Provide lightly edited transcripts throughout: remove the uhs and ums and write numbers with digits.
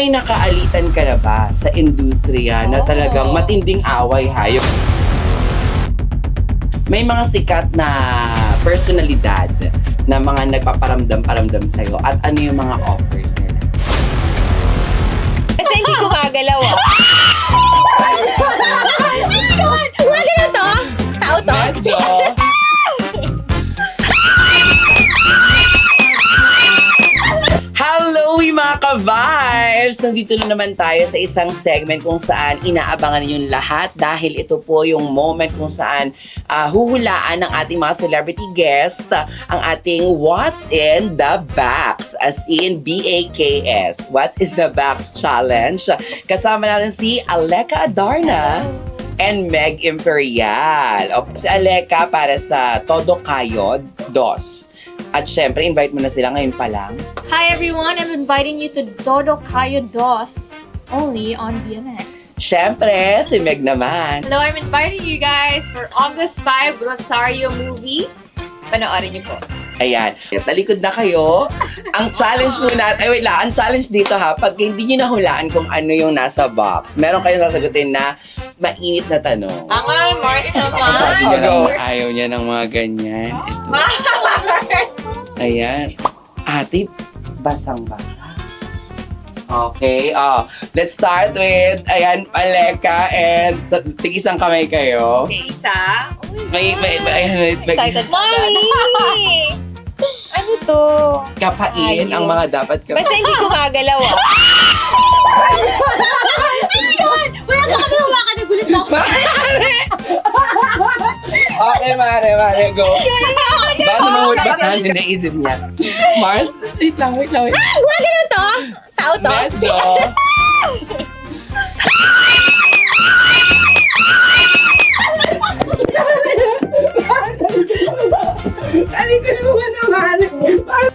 May nakaalitan ka na ba sa industriya na talagang matinding away hayop? May mga sikat na personalidad na mga nagpaparamdam-paramdam sa'yo at ano yung mga offers nila? Kasi hindi gumagalaw ah. Gumagalaw to? Tao to? Medyo. Hello, mga ka-vibes! Nandito na naman tayo sa isang segment kung saan inaabangan niyo lahat dahil ito po yung moment kung saan huhulaan ng ating mga celebrity guest ang ating What's in the Box, as in BAKS, What's in the Box Challenge. Kasama natin si Aleka Adarna and Meg Imperial. Si Aleka para sa Todo Kayo Dos. At syempre, invite mo na sila ngayon pa lang. Hi everyone, I'm inviting you to Todo Kayo Dos, only on BMX. Syempre, si Meg naman. Hello, I'm inviting you guys for August 5 Rosario movie. Panoorin niyo po. Ayan. Talikod na kayo. Ang challenge muna, wait lang, ang challenge dito ha, pag hindi nyo nahulaan kung ano yung nasa box, meron kayong sasagutin na mainit na tanong. Ang Mars naman. Sabi niya lang, ayaw niya ng mga ganyan. Ito. Ayan. Ate, basang-basa. Okay, let's start with, ayan, Aleka, and tig-isang kamay kayo. Okay, isa. Ayan, Excited po. Mami! Ano to? kapain ang mga dapat kapain. Basta hindi gumagalaw ah. Ano yun? Wala ka kami hawakan ng gulit ako. Okay, mare, go. Baka naman hulitan, naisip niya. Mars, wait lang. Gumagalaw to? Tao to? Medyo.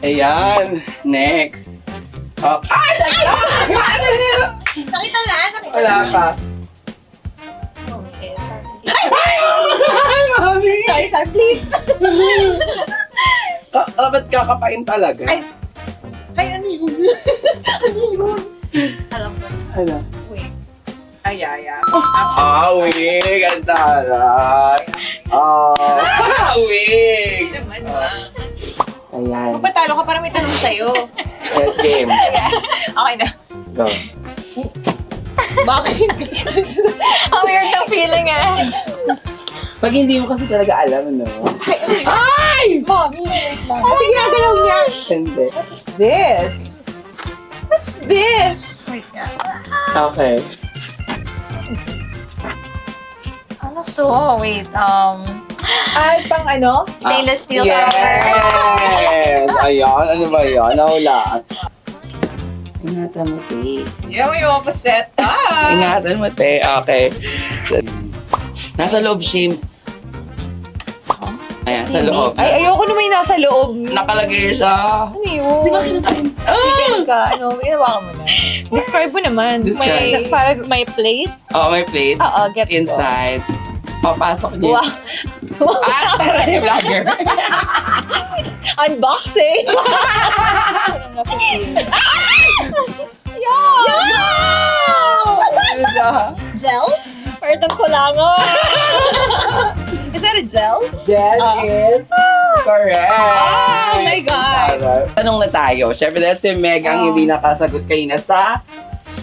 Ayan, next. Oh. Ay! Nakita na? Wala pa. Ay, mami! Sorry, please. Ba't kakapain talaga? Ay, ano yun? Ano yun? Alam ko. Ano? Wait. Ay. Wig! Ang taray! Wig! Naman ba? Ayan. Magpatalo ka para may tanong sa'yo. Yes, game. Okay na. Go. Bakit? Ang weird ng feeling eh. Pag hindi mo kasi talaga alam, no? Ay! Mommy! Ano ginagalaw niya? Hindi. This. What's this? Wait nga. Okay. Ano to? Wait, Ay, pang ano? stainless steel Yes! Ayan, ano ba yan? Nahulaan. Ingatan mo, te. Yeah, may opposite. Ingatan mo, te. Okay. Nasa loob, Shim. Ayan, sa loob. Ay, ayoko na may nasa loob. Nakalagay siya. Ano yun? Di ba kinakain? Chicken ka. Ano, ginawa ka mo na. Describe mo naman. Describe. May plate. Oh, may plate. Oo, get ko. Inside. Papasok niya. Wow. Taray, vlogger. Unboxing! Gel? Parang kulangon. Is that a gel? Jen is correct. Oh my God! Tanong na tayo. Siyempre dahil si Meg ang hindi nakasagot kanina sa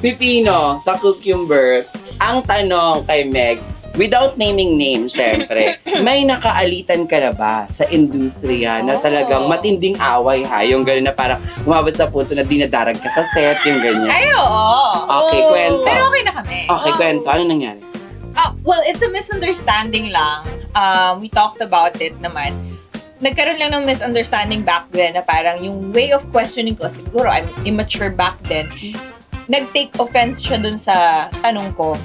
pipino, sa cucumber. Ang tanong kay Meg, without naming name, syempre, may nakaalitan ka na ba sa industriya na talagang matinding away ha? Yung gano'n na parang umabot sa punto na dinadarag ka sa set, yung ganyan. Ay, oo. Okay, kwento. Pero okay na kami. Okay, kwento. Ano nangyari? Well, it's a misunderstanding lang. We talked about it naman. Nagkaroon lang ng misunderstanding back then na parang yung way of questioning ko, siguro I'm immature back then, nag-take offense siya dun sa tanong ko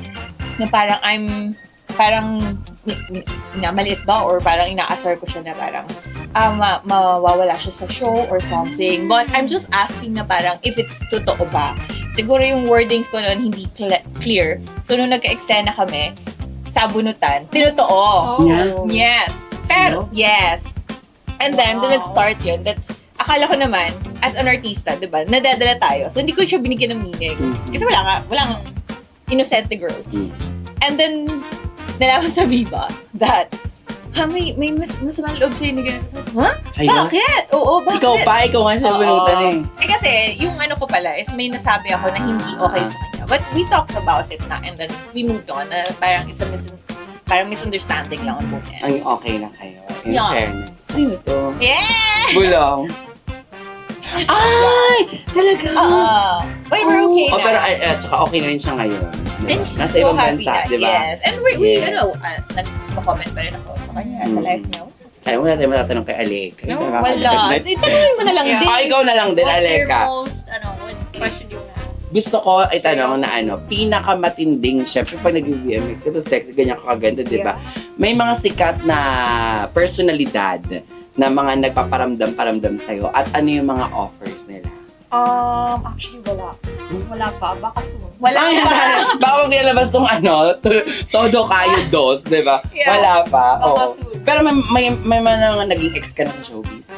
na parang maliit ba or parang inaasar ko siya na parang mawawala siya sa show or something. But I'm just asking na parang if it's totoo ba. Siguro yung wordings ko noon hindi clear. So nung nagka-eksena kami, sabunutan, tinotoo. Yeah. Yes. Pero, yes. And then, doon nag-start yun that akala ko naman, as an artista, di ba, nadadala tayo. So, hindi ko siya binigyan ng meaning. Kasi walang innocent girl. And then, nalaman sa Viva that, may masamang loob sa'yo ni ganito. Ha? Sa'yo? Bakit? Oo, bakit? Ikaw nga siya bunutan eh. Kasi, yung ano ko pala is may nasabi ako na hindi okay sa kanya. But we talked about it na and then we moved on. Na parang it's a misunderstanding lang on both Ang ends. okay na kayo. In Yeah. fairness. Sino to? Yeah! Bulong. Ay! Talaga? But we're okay Oh, na. pero tsaka okay na rin siya ngayon. Diba? And she's Nasa so ibang happy bansa, na, di ba? yes. And we Yes. nag-comment pa rin ako sa kanya sa live niya. Kaya wala tayo matatanong kay Alec. No, wala. Tanungin mo na lang din. Ikaw na lang din, What's your Aleka. most, what question do you have? Gusto ko itanong na pinakamatinding, syempre pag nag-VMX, ito sexy, ganyan kakaganda, di ba? May mga sikat na personalidad na mga nagpaparamdam-paramdam sa'yo at ano yung mga offers nila? Actually, wala. Wala pa. Baka soon. Wala Ay, pa. baka pag nilabas tong todo kayo dos, di ba? Yeah. Wala pa. Baka Oo. soon. Pero may mga naging ex ka na sa showbiz.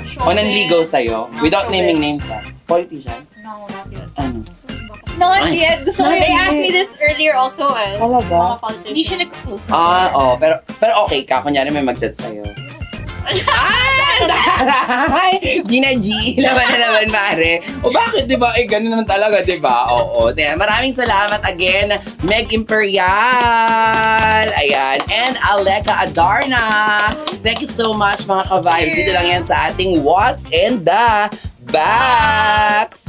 Showbiz. O nanligaw sa'yo, Not without showbiz. naming names ha? Politician? No, not yet. Ano? So, baka- Not Ay. yet. Gusto ko They yun. asked me this earlier also Talaga? Mga politicians. Hindi siya nag-close. Pero okay ka. Kunyari may mag-chat sa'yo. Gina G, laban na naman, pare. O bakit, di ba? Ganun naman talaga, di ba? Oo. Maraming salamat again, Meg Imperial. Ayan. And Aleka Adarna. Thank you so much, mga ka-vibes. Dito lang yan sa ating What's in the Box.